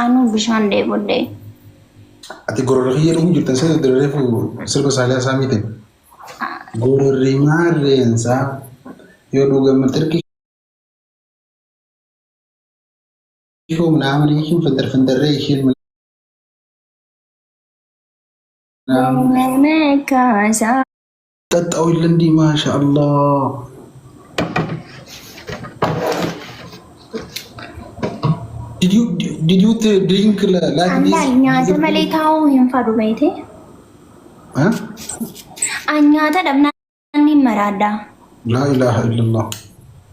anu bishaan dheebodde. Ati gororri jedhamu jirtan sana dirreefu sirba saalee saamiite. Gororri maarreensaa yoo dhugamu tirki شوف من عمل يشوف فندر يشيل من تتأوي لندي ما شاء الله. Did you drink like this? Nyaata malee taa'uu hin fadhu beekte. Nyaata dhabnaan ni maraadha. La ilaha illallah.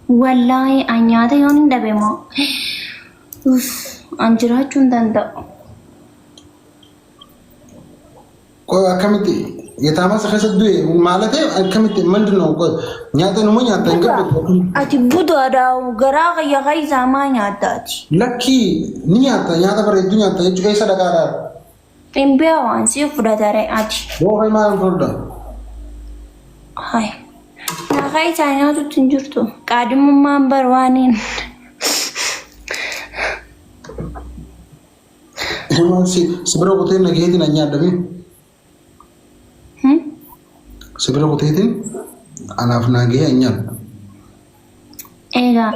Wallahi nyaata yoo hin dhabe moo an jiraachuu hin danda'u. Akkamitti yetaamas keessatti du'e maalatee akkamitti mandinoo nyaata numa nyaata hin gabbatu. Ati budaadhaa garaa qayya qayyisaa maa nyaataati? Lakkii ni nyaata bareedduu nyaata jechuudha eessa dhaqaadhaa? Hin beeku waan siif fudhatare ati. Booqa maal fudhata? Hai. Naqaa isaa nyaatutti hin jirtu. Qaadimummaan barwaaniin. Sibira qoteen nageetiin an nyaadhame. Sibira qoteetiin anaaf nagee an nyaadha. Egaa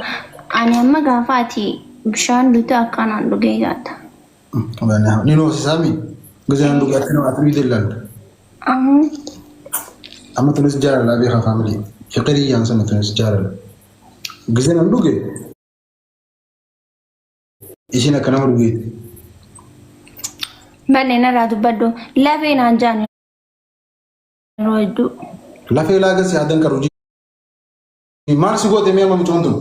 ani amma gaafa ati bishaan dhugde akkanaan dhugee gaata. Ni noosisaami gizaan dhugee akka nama ati biitillaan. Amma tunis jaalala beekaa faamilii. Fiqirii yaansan tunis jaalala. Gizaan dhugee ishiin akka nama dhugeeti. Banne narraa dubbadhu lafee naan jaan yeroo hedduu. Lafee laagas yaadan qaru maal si goote mi'a mamichoon tun?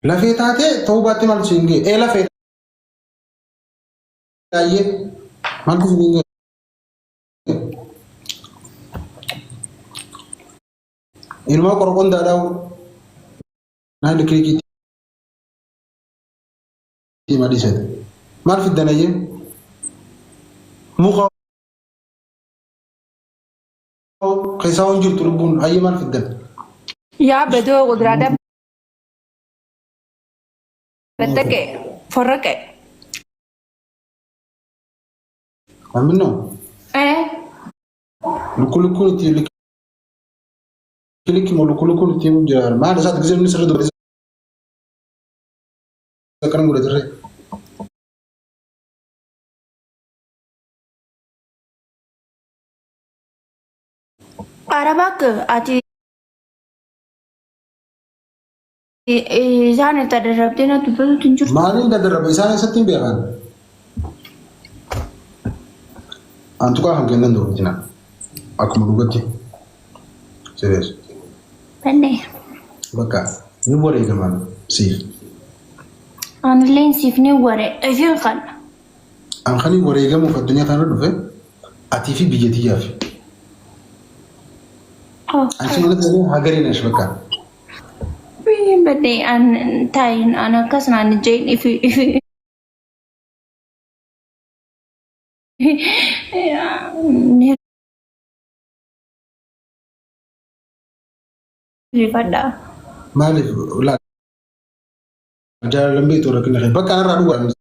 Lafee taatee ta'uu baatti maal si hin gee? Lafee taayee maal si hin gee? Ilmaa qorqoon daadhaa'u. Nah dikit di mana disini? Marfid dan aja, muka kisah unjur turbun, aja marfid dan. Ya betul, kudrada betul ke, forok ke. Amin no. Luku itu Klik mau luku itu jalan. Mana saat kisah ini seru tuh. Sekarang udah cerai. Arabak ati sana terderap dia tu betul tunjuk. Mana yang terderap? Sana setim biarkan. Antu kah hanggan dulu cina. Aku melugat sih. Serius. Banne. Bakka ni boleh gaman sif. Online sif ni ware. Efin kan. An khani boleh gamu fatunya kan rufe. Ati fi bijeti ya fi. Oh. Anci mana tadi hagarin es bakka. Banne an tain anak kas nani jain ifi. Rifada. Malif ulat. Jalan lembih tu rakin rakin. Bakka an radu kan.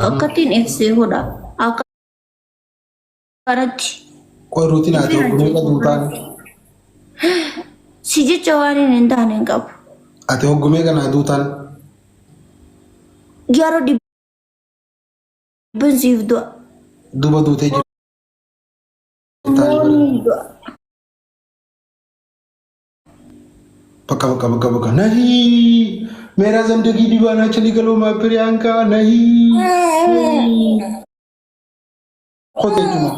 Akatin FC hoda. Akarat. Kau rutin aja. Mereka tuntan. Siji cawari nenda nengkap. Ati hogume kan adutan. Gyaro di bensif dua. Duba dute je. Paka. Nahi. Mera zindagi दीवाना चली गलो माँ प्रियंका नहीं. Khote cuma.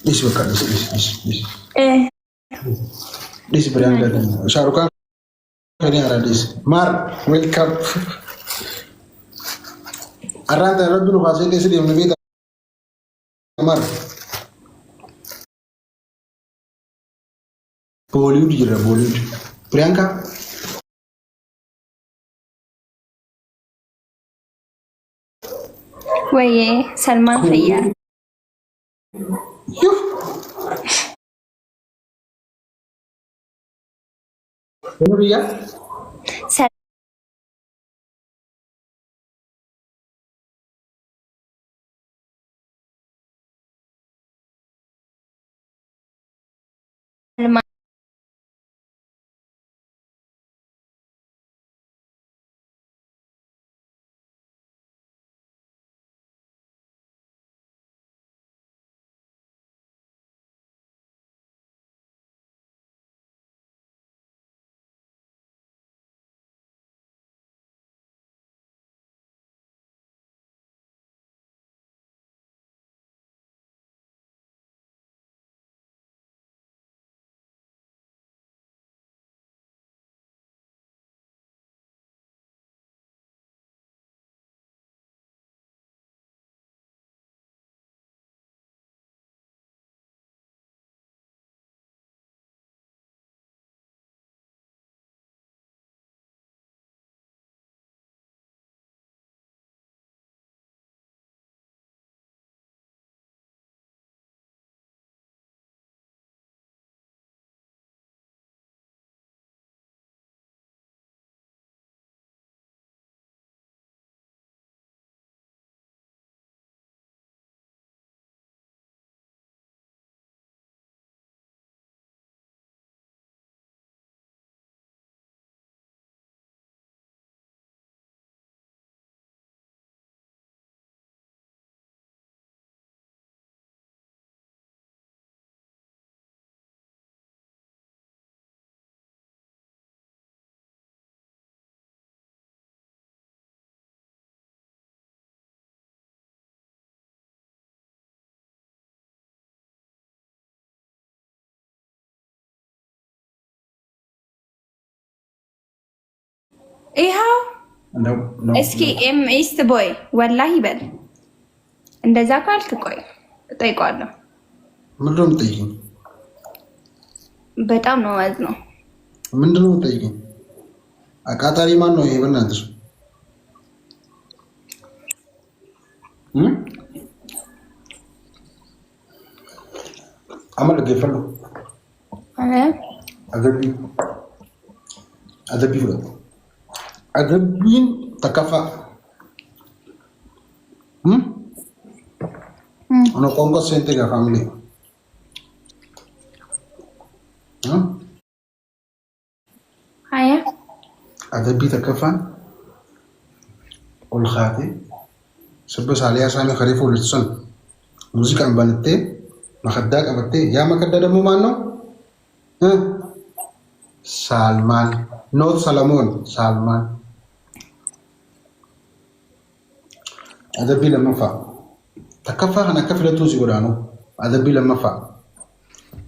Dis baka dis. Dis Priyanka dan Shahrukh Khan ini ada dis. Mar welcome. Aranta Rabbil Fasil ini sedih menebita. Mar. Bollywood jira Bollywood. Priyanka. ወይዬ ሰልማን ኸያር Bollywood ya. ሰልማን ይኸው እስኪ ኢስት ቦይ ወላሂ በል። እንደዛ ካልክ ቆይ እጠይቀዋለሁ። ምንድን ነው የምትጠይቂኝ? በጣም ነው ማዝነው። ምንድን ነው የምትጠይቂኝ? አቃጣሪ ማን ነው ይሄ? በእናትሽ عمل كيف له؟ أدبي أدبي ولا أدبين تكفى أنا كونغو سنتي كفاملي هيا أدبي تكفى والخاتي سبس عليها سامي خريف ولسن موسيقى بنتي مخداك أبتي يا مخدة دمو مانو سالمان نوت سلمون سالمان أدبي لما فا تكفى أنا كفلة توزي قرانو أدبي لما فا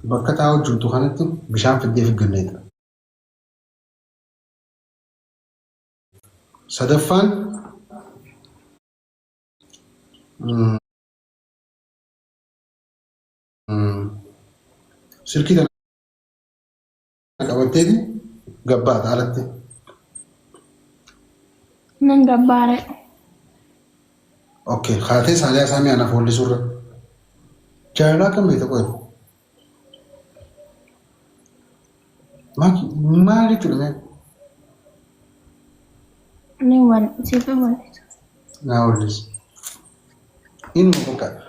بكتا وجلتو خانتو بشام في الدي في الجنة سدفان سلكي ده قبلتي دي قبات عالتي من قبارة اوكي خاتي سالي اسامي انا فولي سورة جانا كم بيتا قوي ما لي تلمي نيوان سيفي وليس ناوليس إن مبكا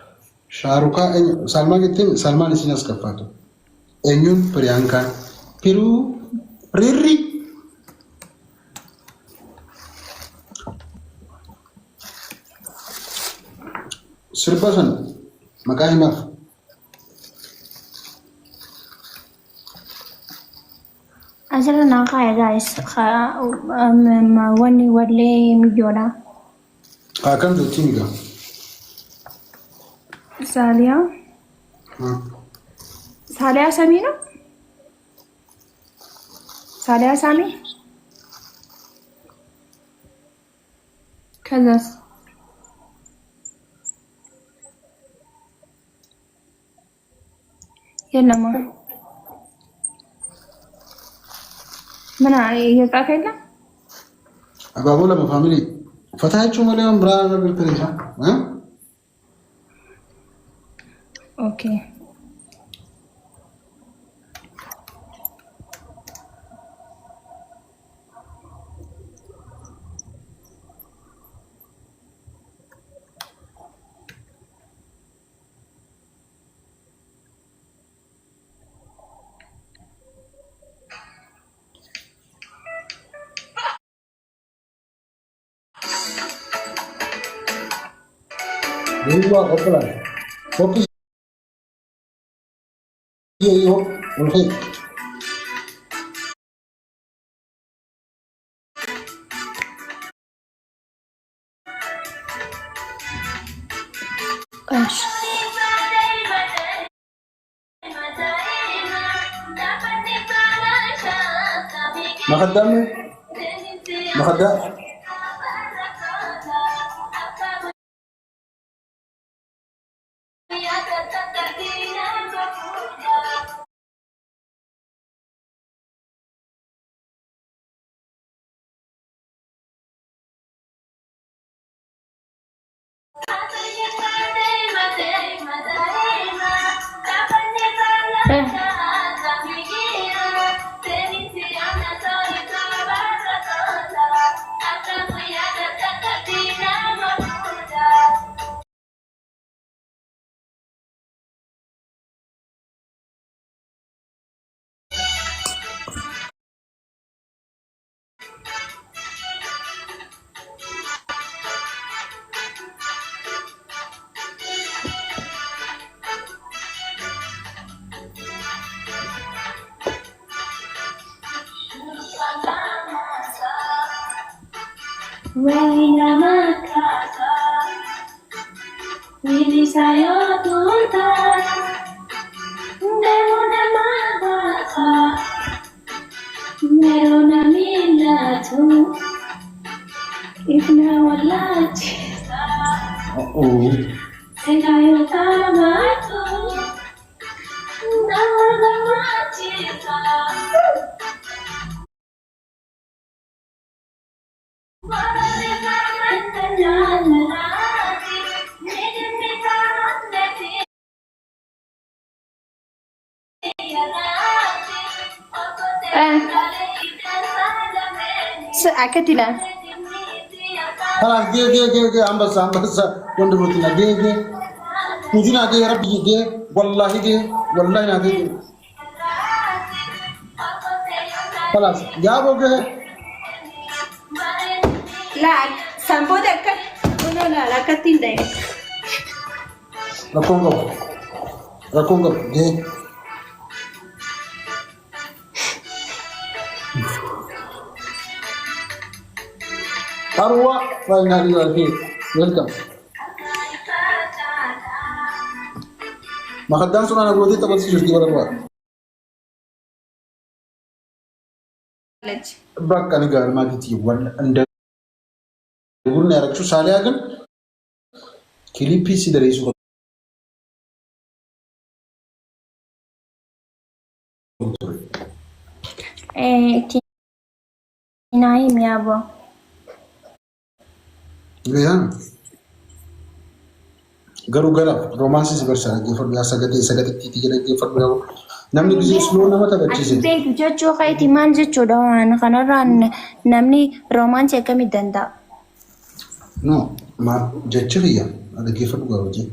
شاروكا سلمان كتير سلمان سيناس كفاتو إنيون بريانكا بيرو ريري سرباسن مكاهي ماف أصلا خايا جايس وني ولي مجولا كاكم جو تيميكا ساليا ساليا سمينا ساليا سامي كذا يلا ما ምን እየጻፈ የለም አባቡ ለፋሚሊ ፈታችሁ ማለት ብራ ነገር ትንሽ ኦኬ Dua opera. Fokus. Yo, oke. እሺ Makadam. Makadam. Wayna makasa, wili sayo tunta, nero na magasa, nero na milatu, ifna walachi, sekayo tamatu, naga machita. አከቲላ خلاص جي أنبسا وندمتنا جي وجنا جي ربي جي والله نادي خلاص جابوا جي لا سامبودك لا لا كتيندا ركونغو جي أروى فاينالي والفيل ويلكم ما خدام سنة أنا قلت تبغى تسجل دي ولا بقى أنا قال ما قلتي ولا عند يقولون يا رجل سالي أكن كلي بيسي دريسو نايم يا أبو Gayaan garuu gara roomaansii si barsiisa geeffadhu yaa sagateetti jedhee geeffadhu yaa namni gisee slow nama taphachiise. beeku jechuu kayti maal jechuudha waan kanarraan namni roomaansii akkamii danda'a? No ma jechi kiyya ada geeffadhu gaa hojii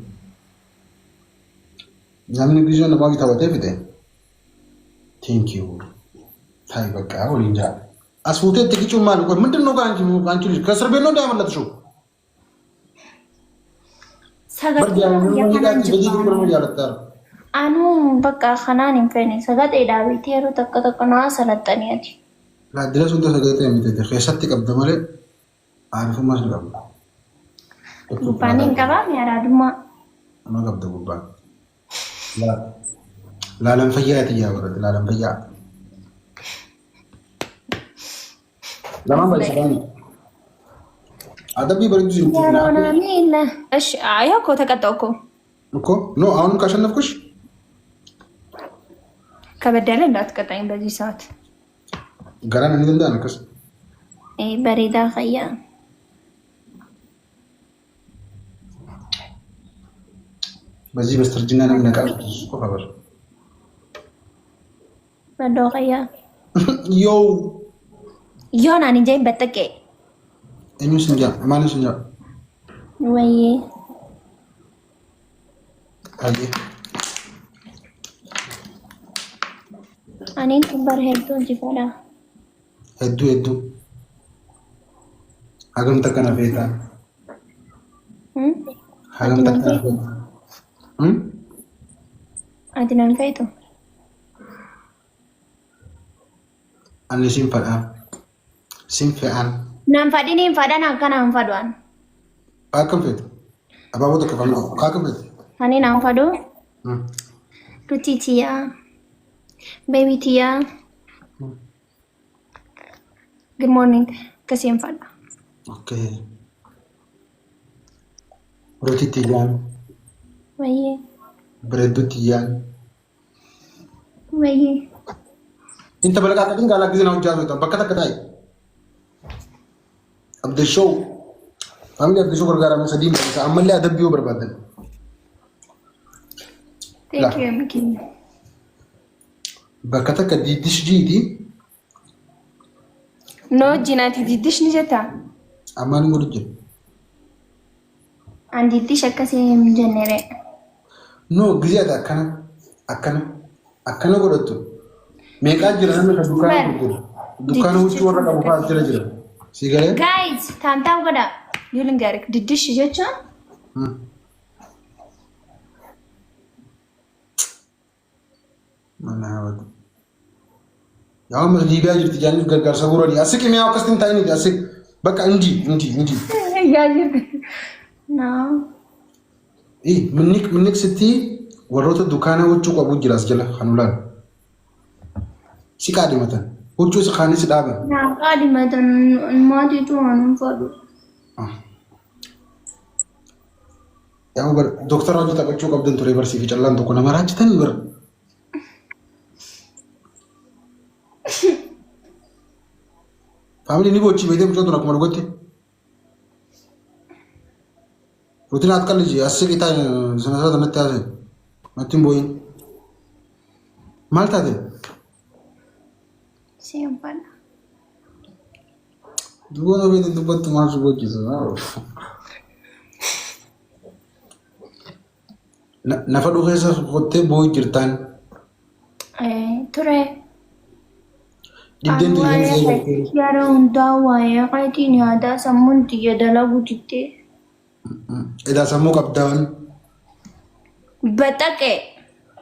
namni gisee namaa taphatee fite thank you ታይ በቃ ወሊንጃ አስፉቴ ትግጩ ማለት ነው ምንድነው ጋንቺ ልጅ ከእስር ቤት ነው እንዳያመለጥሽው anu bakka kanaan hin feene sagadee dhaabitee yeroo tokko naa salaxaniiti. Laaddila sun sagadee miti keessatti qabda malee aarifummaas ni qabda. Gubbaan hin qabaame araadummaa. Nama qabda gubbaan. Laalan fayyaati yaa barate laalan fayyaa. Lamaan baay'isaanii. Adabbii bareedu jiru. Yaroonamiila. እሺ አየው እኮ ተቀጣው እኮ ኖ አሁንም ካሸነፍኩሽ ከበደለ እንዳትቀጣኝ በዚህ ሰዓት Garaan inni danda'an akkas. Bareedaa fayyaa. በዚህ በስተርጅና ነው ነቃፍ ቆፋበር Badoo fayyaa. ዮ Yoo naan ijaan battaqee. እኙ ስንጃ ማን ስንጃ Wayyee. አይ Aniin bar hedduu jifadha. ሄዱ ሀገም ተከና ፌታ ሀገም ተከና ፌታ Ati nan feetu. Ani simfa'an Nan fadhiniin fadhan akkanaan fadhan. akkam feetu abaabota qabamu akkam feetu Ani naan fadhu. Rutii tiyaa. Baby tiyaa. Good morning. Kasiin fadha. okay roti tiyan Wayyee. bredu tiyan Wayyee. inta balaka kadin gala gizina hujjatu ta bakka takkai abde show family abde show gargara men sadim sa amalle adabbiyo barbadan Thank you, Miki. bakka takka didish jiti No jinaati diddish ni jetta. amani murje Andiitti shakkasii hin jennere. no giziyata akkana godhattu meeqa jira namni ka dukaana gurguru dukaana huccuu warra qabu fa'aa jira si galee Guys, taamtaam godha. Yoo lingaare diddish jechuun mana hawatu yaw mas libiya jirti janis gargaarsa gurani asiki me akkastin tayini asik bakka inji yaa jirti. No. minnik sitti warroota dukaana huccuu qabu jiraas jala hanulaan si qaadimatan huccuu si kaanis dhaaban Naaf qaadimatan maatiitu waan hin fadhu. yaw bar doktora hojii taphachuu qabdan ture barsii fi callaan tokko nama raachitanii bar faamilii ni bochi beekee mucaa tun akkuma dhugatte rutiin ati qalli asii qitaa sana sana natti haase natti hin booyin maal taate Si hin fadha. dubbata beekte dubbattu maal si bojjisu nafa dhukeessa qottee booyi jirtaan Ture. dhibdeen tuyyaa Yaada hundaa waa'ee qaatiin yaadaa sammuun xiyya dalaguu dittee. edaa sammuu qabdaan Baxaqee.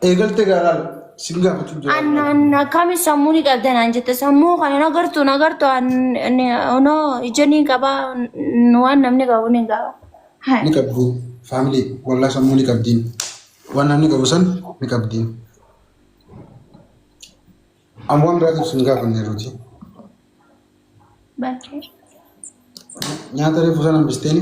eegaltee gaaraal sin gaafachuu jira Annaan akkami sammuu ni qabdan aan jette sammuu kan nagartu ono ija ni qaba waan namni qabu ni qaba. ni qabdu faamilii wallaa sammuu ni qabdiin waan namni qabu san ni qabdiin amma waan biraatiif sin gaafanne ruuti Bakkee. nyaata reefu sana hambisteeni